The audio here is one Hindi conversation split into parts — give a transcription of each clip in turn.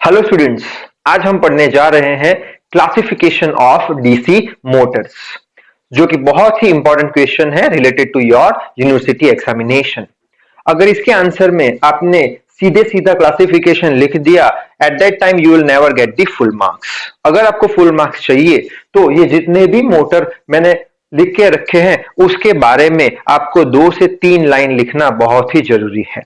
Hello students. आज हम पढ़ने जा रहे हैं क्लासिफिकेशन ऑफ डीसी मोटर्स, जो कि बहुत ही इंपॉर्टेंट क्वेश्चन है related to your university examination. अगर इसके आंसर में आपने सीधे सीधा क्लासिफिकेशन लिख दिया, at that time you will never get the full marks. अगर आपको फुल मार्क्स चाहिए तो ये जितने भी मोटर मैंने लिख के रखे हैं उसके बारे में आपको 2 से 3 लाइन लिखना बहुत ही जरूरी है,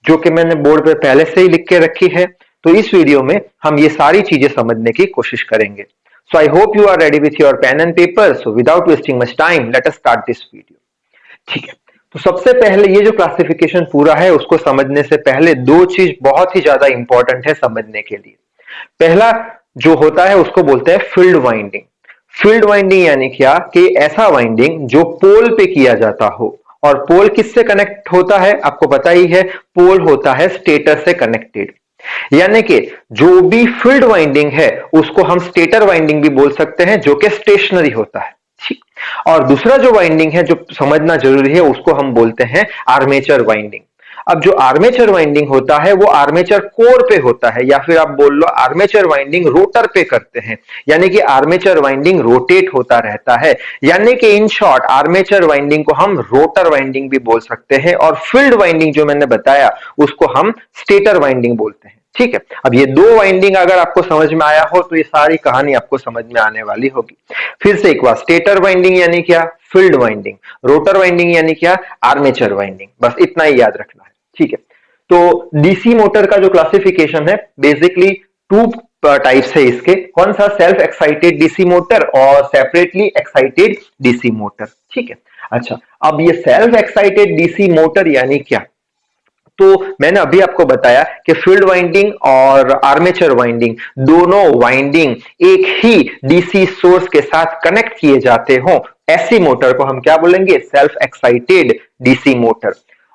जो कि मैंने बोर्ड पे पहले से ही लिख के रखी है। तो इस वीडियो में हम ये सारी चीजें समझने की कोशिश करेंगे। So I hope you are ready with your pen and paper. So without wasting much time let us start this video. ठीक है, तो सबसे पहले ये जो क्लासिफिकेशन पूरा है उसको समझने से पहले 2 चीज बहुत ही ज्यादा इंपॉर्टेंट है समझने के लिए। पहला जो होता है उसको बोलते हैं फील्ड वाइंडिंग। फील्ड वाइंडिंग यानी क्या कि ऐसा वाइंडिंग जो पोल पे किया जाता हो। और पोल किससे कनेक्ट होता है आपको पता ही है, पोल होता है स्टेटर से कनेक्टेड। यानी कि जो भी फील्ड वाइंडिंग है उसको हम स्टेटर वाइंडिंग भी बोल सकते हैं, जो कि स्टेशनरी होता है। ठीक। और दूसरा जो वाइंडिंग है जो समझना जरूरी है उसको हम बोलते हैं आर्मेचर वाइंडिंग। अब जो आर्मेचर वाइंडिंग होता है वो आर्मेचर कोर पे होता है, या फिर आप बोल लो आर्मेचर वाइंडिंग रोटर पे करते हैं। यानी कि आर्मेचर वाइंडिंग रोटेट होता रहता है। यानी कि इन शॉर्ट आर्मेचर वाइंडिंग को हम रोटर वाइंडिंग भी बोल सकते हैं, और फील्ड वाइंडिंग जो मैंने बताया उसको हम स्टेटर वाइंडिंग बोलते हैं। ठीक है, अब ये 2 वाइंडिंग अगर आपको समझ में आया हो तो ये सारी कहानी आपको समझ में आने वाली होगी। फिर से एक बार, स्टेटर वाइंडिंग यानी क्या, फील्ड वाइंडिंग। रोटर वाइंडिंग यानी क्या, आर्मेचर वाइंडिंग। बस इतना ही याद रखना है। ठीक है, तो डीसी मोटर का जो क्लासिफिकेशन है बेसिकली 2 टाइप्स है इसके। कौन सा, सेल्फ एक्साइटेड डीसी मोटर और सेपरेटली एक्साइटेड डीसी मोटर। ठीक है, अच्छा अब ये सेल्फ एक्साइटेड डीसी मोटर यानी क्या, तो मैंने अभी आपको बताया कि फील्ड वाइंडिंग और आर्मेचर वाइंडिंग दोनों वाइंडिंग एक ही डीसी सोर्स के साथ कनेक्ट किए जाते हो, ऐसी मोटर को हम क्या बोलेंगे, सेल्फ एक्साइटेड डीसी मोटर।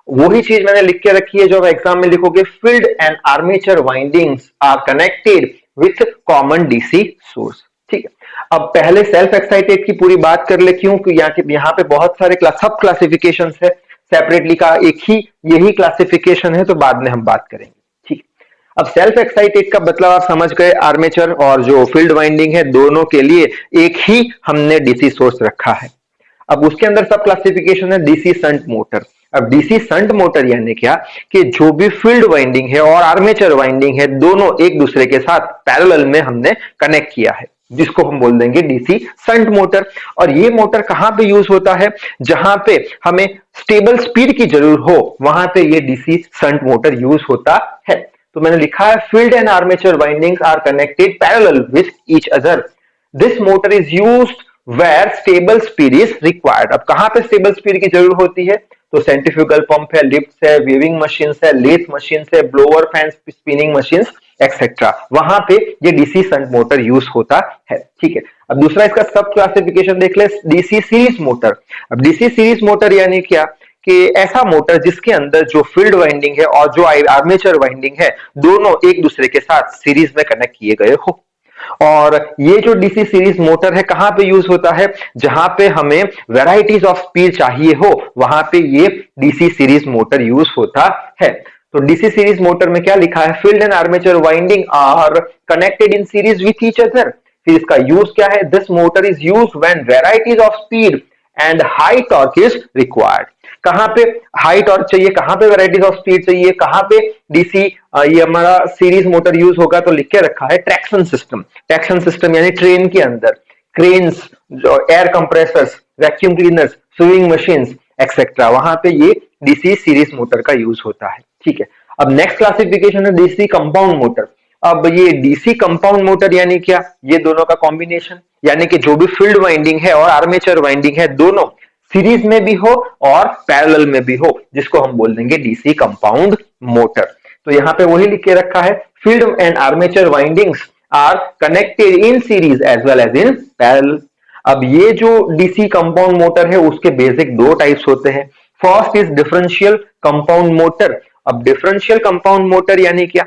वही चीज मैंने लिख के रखी है जो आप एग्जाम में लिखोगे, field and armature windings are connected with common DC source. ठीक है, अब पहले सेल्फ एक्साइटेड की पूरी बात कर ले, क्यों, यहाँ पे बहुत सारे सब क्लासिफिकेशन है। सेपरेटली का एक ही यही क्लासिफिकेशन है, तो बाद में हम बात करेंगे। ठीक, अब सेल्फ एक्साइटेड का मतलब आप समझ गए, आर्मेचर और जो फील्ड वाइंडिंग है दोनों के लिए एक ही हमने डीसी सोर्स रखा है। अब उसके अंदर सब क्लासिफिकेशन है डीसी शंट मोटर। अब डीसी शंट मोटर यानी क्या कि जो भी फील्ड वाइंडिंग है और आर्मेचर वाइंडिंग है दोनों एक दूसरे के साथ पैरेलल में हमने कनेक्ट किया है, जिसको हम बोल देंगे डीसी शंट मोटर। और ये मोटर कहां पे यूज होता है, जहां पे हमें स्टेबल स्पीड की जरूरत हो वहां पे ये डीसी शंट मोटर यूज होता है। तो मैंने लिखा है field and armature windings are connected parallel with each other. This motor is used where stable speed is required. अब कहां पे स्टेबल स्पीड की जरूरत होती है, तो सेंट्रीफ्यूगल पंप है, लिफ्ट है, वीविंग मशीन है, लेथ मशीन है, blower fan, spinning machine etcetera, वहां पे ये डीसी शंट मोटर यूज होता है। ठीक है, अब दूसरा इसका सब क्लासिफिकेशन देख ले, डीसी सीरीज मोटर। अब डीसी सीरीज मोटर यानी क्या कि ऐसा मोटर जिसके अंदर जो फील्ड वाइंडिंग है और जो आर्मेचर वाइंडिंग है दोनों एक दूसरे के साथ सीरीज में कनेक्ट किए गए हो। और ये जो डीसी सीरीज मोटर है कहां पे यूज होता है, जहां पे हमें वैरायटीज ऑफ स्पीड चाहिए हो वहां पे ये डीसी सीरीज मोटर यूज होता है। तो डीसी सीरीज मोटर में क्या लिखा है, field and armature winding are connected in series with each other. फिर इसका यूज क्या है, this motor is used when varieties of speed and high torque is required. कहां पे हाई टॉर्क चाहिए, कहां पे वैरायटीज ऑफ स्पीड चाहिए, कहां पे डीसी ये हमारा सीरीज मोटर यूज होगा, तो लिख के रखा है ट्रैक्शन सिस्टम। ट्रैक्शन सिस्टम यानी ट्रेन के अंदर क्रेन्स, जो air compressors, vacuum cleaners, swing machines etcetera, वहां पे ये डीसी सीरीज मोटर का यूज होता है। ठीक है, अब नेक्स्ट क्लासिफिकेशन है डीसी कंपाउंड मोटर। अब ये डीसी कंपाउंड मोटर यानी क्या, ये दोनों का कॉम्बिनेशन, यानी कि जो भी फील्ड वाइंडिंग है और आर्मेचर वाइंडिंग है दोनों सीरीज में भी हो और पैरेलल में भी हो, जिसको हम बोल देंगे डीसी कंपाउंड मोटर। तो यहां पे वही लिख के रखा है, field and armature windings are connected in series as well as in parallel. अब ये जो डीसी कंपाउंड मोटर है उसके बेसिक 2 टाइप्स होते हैं। First is differential compound motor. अब डिफरेंशियल कंपाउंड मोटर यानी क्या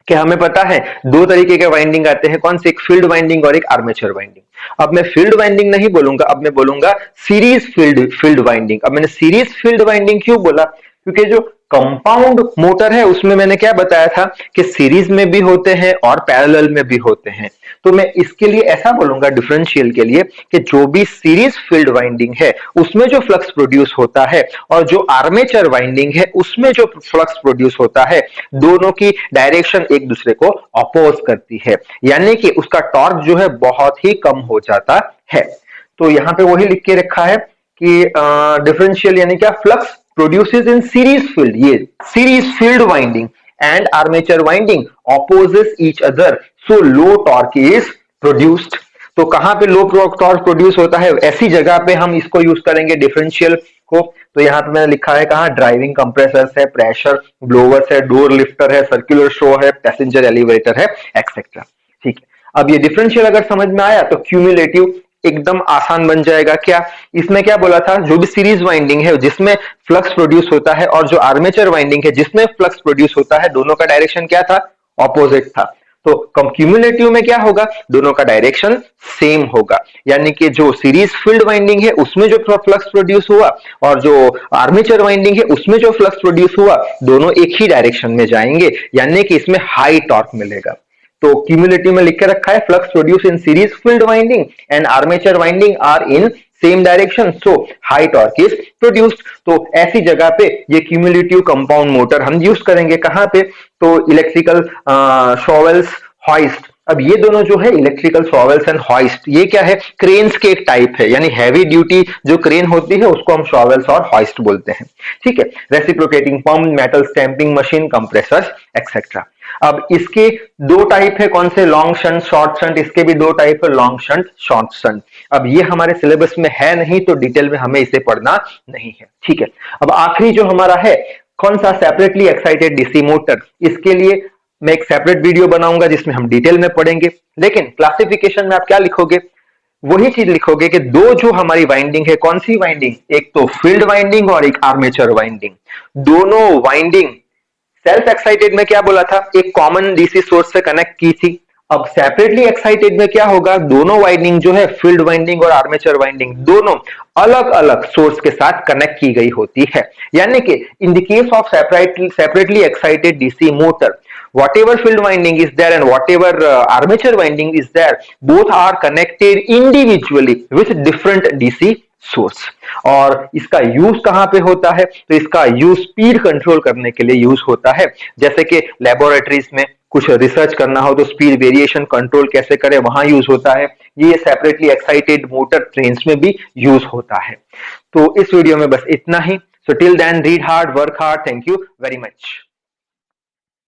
कि हमें पता है 2 तरीके के वाइंडिंग आते हैं, कौन से, एक फील्ड वाइंडिंग और एक आर्मेचर वाइंडिंग। अब मैं फील्ड वाइंडिंग नहीं बोलूंगा, अब मैं बोलूंगा सीरीज फील्ड वाइंडिंग। अब मैंने सीरीज फील्ड वाइंडिंग क्यों बोला, क्योंकि जो कंपाउंड मोटर है उसमें मैंने क्या बताया था कि सीरीज में भी होते हैं और पैरेलल में भी होते हैं। तो मैं इसके लिए ऐसा बोलूंगा डिफरेंशियल के लिए कि जो भी सीरीज फील्ड वाइंडिंग है उसमें जो फ्लक्स प्रोड्यूस होता है और जो आर्मेचर वाइंडिंग है उसमें जो फ्लक्स प्रोड्यूस होता है, दोनों की डायरेक्शन एक दूसरे को अपोज करती है, यानी कि उसका टॉर्क जो है बहुत ही कम हो जाता है। तो यहां पे वही लिख के रखा है कि डिफरेंशियल यानी क्या, flux produces in series field, ये series field winding and armature winding opposes each other, so low torque is produced. तो कहां पे लो टॉर्क प्रोड्यूस होता है, ऐसी जगह पे हम इसको यूज करेंगे डिफरेंशियल को। तो यहां पे मैंने लिखा है कहा, ड्राइविंग कंप्रेसर्स है, प्रेशर ब्लोवर्स है, डोर लिफ्टर है, सर्कुलर शो है, पैसेंजर एलिवेटर है, एक्सेट्रा। ठीक है, अब ये डिफरेंशियल अगर समझ में आया तो क्यूमुलेटिव एकदम आसान बन जाएगा। क्या इसमें क्या बोला था, जो भी सीरीज वाइंडिंग है जिसमें फ्लक्स प्रोड्यूस होता है और जो आर्मेचर वाइंडिंग है जिसमें फ्लक्स प्रोड्यूस होता है, दोनों का डायरेक्शन क्या था, ऑपोजिट था। तो क्यूमुलेटिव में क्या होगा, दोनों का डायरेक्शन सेम होगा, यानी कि जो सीरीज फील्ड वाइंडिंग है उसमें जो फ्लक्स प्रोड्यूस हुआ और जो आर्मेचर वाइंडिंग है उसमें जो फ्लक्स प्रोड्यूस हुआ, दोनों एक ही डायरेक्शन में जाएंगे, यानी कि इसमें हाई टॉर्क मिलेगा। तो क्यूमुलेटिव में लिख के रखा है, flux produce in series field winding and armature winding are in same direction, so high torque is produced. तो ऐसी जगह पे ये क्यूमुलेटिव कंपाउंड मोटर हम यूज करेंगे कहां पे, तो इलेक्ट्रिकल शॉवेल्स, हॉइस्ट। अब ये दोनों जो है इलेक्ट्रिकल शॉवेल्स एंड हॉइस्ट, ये क्या है, क्रेन्स के एक टाइप है, यानी हैवी ड्यूटी जो क्रेन होती है उसको हम शॉवेल्स और हॉइस्ट बोलते हैं। ठीक है, reciprocating pump, metal stamping machine, compressors etcetera. अब इसके दो टाइप है, कौन से, लॉन्ग शंट, शॉर्ट शंट। इसके भी दो टाइप है, लॉन्ग शंट, शॉर्ट शंट। अब ये हमारे सिलेबस में है नहीं तो डिटेल में हमें इसे पढ़ना नहीं है। ठीक है, अब आखिरी जो हमारा है कौन सा, सेपरेटली एक्साइटेड डीसी मोटर। इसके लिए मैं एक सेपरेट वीडियो बनाऊंगा जिसमें हम डिटेल में पढ़ेंगे, लेकिन क्लासिफिकेशन में आप क्या लिखोगे, वही चीज लिखोगे कि दो जो हमारी वाइंडिंग है, कौन सी वाइंडिंग, एक तो फील्ड वाइंडिंग और एक आर्मेचर वाइंडिंग। दोनों वाइंडिंग सेल्फ एक्साइटेड में क्या बोला था, एक कॉमन डीसी सोर्स से कनेक्ट की थी। अब सेपरेटली एक्साइटेड में क्या होगा, दोनों वाइंडिंग जो है, फील्ड वाइंडिंग और आर्मेचर वाइंडिंग, दोनों अलग अलग सोर्स के साथ कनेक्ट की गई होती है। यानी कि in the case of separately excited DC motor, whatever field winding is there and whatever armature winding is there, both are connected individually with different DC source. और इसका यूज कहां पे होता है, तो इसका यूज स्पीड कंट्रोल करने के लिए यूज होता है। जैसे कि लेबोरेटरीज में कुछ रिसर्च करना हो तो स्पीड वेरिएशन कंट्रोल कैसे करें, वहां यूज होता है। ये सेपरेटली एक्साइटेड मोटर ट्रेन्स में भी यूज होता है। तो इस वीडियो में बस इतना ही। So till then, read hard, work hard. Thank you very much.